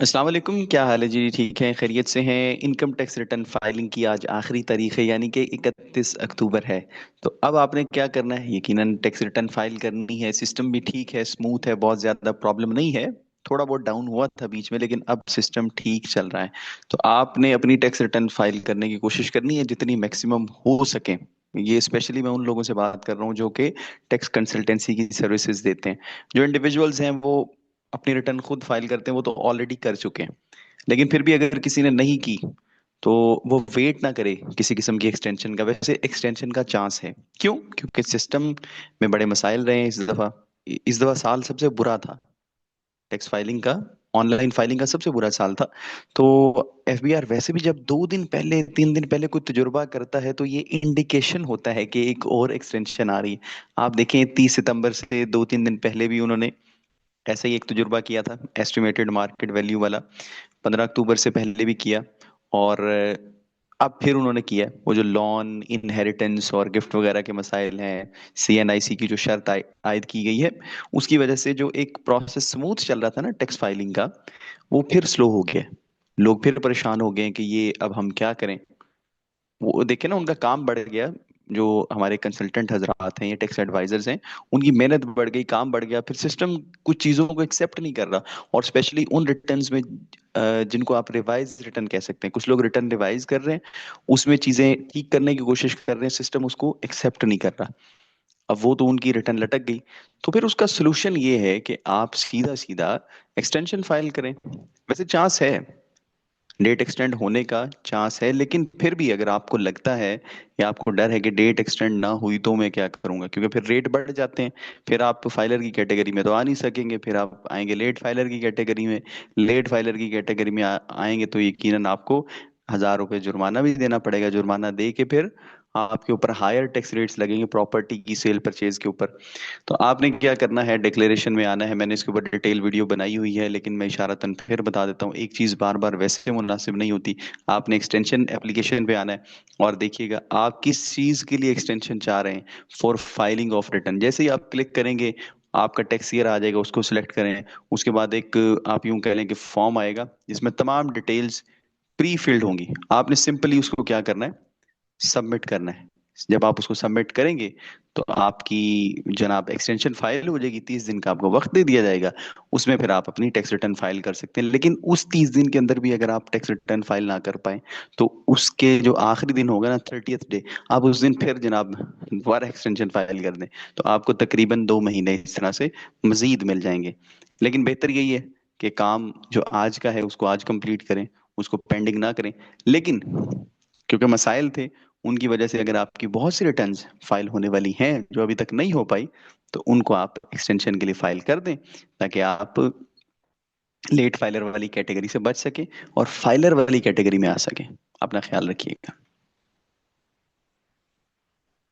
अस्सलाम वालेकुम, क्या हाल है जी? ठीक है, खैरियत से हैं। इनकम टैक्स रिटर्न फाइलिंग की आज आखिरी तारीख है, यानी कि 31 अक्टूबर है। तो अब आपने क्या करना है? यकीनन टैक्स रिटर्न फाइल करनी है। सिस्टम भी ठीक है, स्मूथ है, बहुत ज़्यादा प्रॉब्लम नहीं है। थोड़ा बहुत डाउन हुआ था बीच में, लेकिन अब सिस्टम ठीक चल रहा है। तो आपने अपनी टैक्स रिटर्न फाइल करने की कोशिश करनी है जितनी मैक्सिमम हो सके। ये स्पेशली मैं उन लोगों से बात कर रहा हूँ जो कि टैक्स कंसल्टेंसी की सर्विसेज देते हैं। जो इंडिविजुअल्स हैं वो अपनी रिटर्न खुद फाइल करते हैं, वो तो ऑलरेडी कर चुके हैं। लेकिन फिर भी अगर किसी ने नहीं की तो वो वेट ना करे किसी किस्म की एक्सटेंशन का। वैसे एक्सटेंशन का चांस है। क्यों? क्योंकि सिस्टम में बड़े मसाइल रहे हैं इस दफा साल सबसे बुरा था टैक्स फाइलिंग का। ऑनलाइन फाइलिंग का सबसे बुरा साल था। तो एफबीआर वैसे भी जब 2 दिन पहले 3 दिन पहले कोई तजुर्बा करता है तो ये इंडिकेशन होता है कि एक और एक्सटेंशन आ रही है। आप देखें 30 सितंबर से 2-3 दिन पहले भी उन्होंने ऐसा ही एक तजुर्बा किया था, एस्टिमेटेड मार्केट वैल्यू वाला। 15 अक्टूबर से पहले भी किया। और अब फिर उन्होंने किया है। वो जो लॉन इनहेरिटेंस और गिफ्ट वगैरह के मसाइल हैं, सीएनआईसी की जो शर्त आयद की गई है, उसकी वजह से जो एक प्रोसेस स्मूथ चल रहा था ना टैक्स फाइलिंग का, वो फिर स्लो हो गया। लोग फिर परेशान हो गए हैं कि ये अब हम क्या करें। वो देखे ना, उनका काम बढ़ गया। जो हमारे कंसल्टेंट हजरात हैं, ये टैक्स एडवाइजर्स हैं, उनकी मेहनत बढ़ गई, काम बढ़ गया, फिर सिस्टम कुछ चीजों को एक्सेप्ट नहीं कर रहा। और स्पेशली उन रिटर्न्स में जिनको आप रिवाइज रिटर्न कह सकते हैं, कुछ लोग रिटर्न रिवाइज कर रहे हैं, उसमें चीजें ठीक करने की कोशिश कर रहे हैं, सिस्टम उसको एक्सेप्ट नहीं कर रहा। अब वो तो उनकी रिटर्न लटक गई। तो फिर उसका सोल्यूशन ये है कि आप सीधा सीधा एक्सटेंशन फाइल करें। वैसे चांस है, डेट एक्सटेंड होने का चांस है, लेकिन फिर भी अगर आपको लगता है या आपको डर है कि डेट एक्सटेंड ना हुई तो मैं क्या करूंगा, क्योंकि फिर रेट बढ़ जाते हैं। फिर आप फाइलर की कैटेगरी में तो आ नहीं सकेंगे, फिर आप आएंगे लेट फाइलर की कैटेगरी में। लेट फाइलर की कैटेगरी में आएंगे तो यकीनन आपको 1,000 रुपये जुर्माना भी देना पड़ेगा। जुर्माना दे के फिर आपके ऊपर हायर टैक्स रेट्स लगेंगे प्रॉपर्टी की सेल परचेज के ऊपर। तो आपने क्या करना है, डिक्लेरेशन में आना है। मैंने इसके ऊपर डिटेल वीडियो बनाई हुई है, लेकिन मैं इशारतन फिर बता देता हूँ। एक चीज़ बार बार वैसे मुनासिब नहीं होती। आपने एक्सटेंशन एप्लीकेशन पे आना है और देखिएगा आप किस चीज़ के लिए एक्सटेंशन चाह रहे हैं। फॉर फाइलिंग ऑफ रिटर्न, जैसे ही आप क्लिक करेंगे आपका टैक्स ईयर आ जाएगा, उसको सिलेक्ट करें। उसके बाद एक आप यूं कह लें कि फॉर्म आएगा जिसमें तमाम डिटेल्स प्री फिल्ड होंगी। आपने सिंपली उसको क्या करना है, सबमिट करना है। जब आप उसको सबमिट करेंगे तो आपकी जनाब एक्सटेंशन फाइल हो जाएगी। 30 दिन का आपको वक्त दे दिया जाएगा। उसमें फिर आप अपनी टैक्स रिटर्न फाइल कर सकते हैं। लेकिन उस 30 दिन के अंदर भी अगर आप टैक्स रिटर्न फाइल ना कर पाए तो उसके जो आखिरी दिन होगा ना, 30th डे, आप उस दिन फिर जनाब दोबारा एक्सटेंशन फाइल कर दें तो आपको तकरीबन 2 महीने इस तरह से मजीद मिल जाएंगे। लेकिन बेहतर यही है कि काम जो आज का है उसको आज कंप्लीट करें, उसको पेंडिंग ना करें। लेकिन क्योंकि मसाइल थे, उनकी वजह से अगर आपकी बहुत सी रिटर्न्स फाइल होने वाली हैं जो अभी तक नहीं हो पाई, तो उनको आप एक्सटेंशन के लिए फाइल कर दें, ताकि आप लेट फाइलर वाली कैटेगरी से बच सके और फाइलर वाली कैटेगरी में आ सके। अपना ख्याल रखिएगा।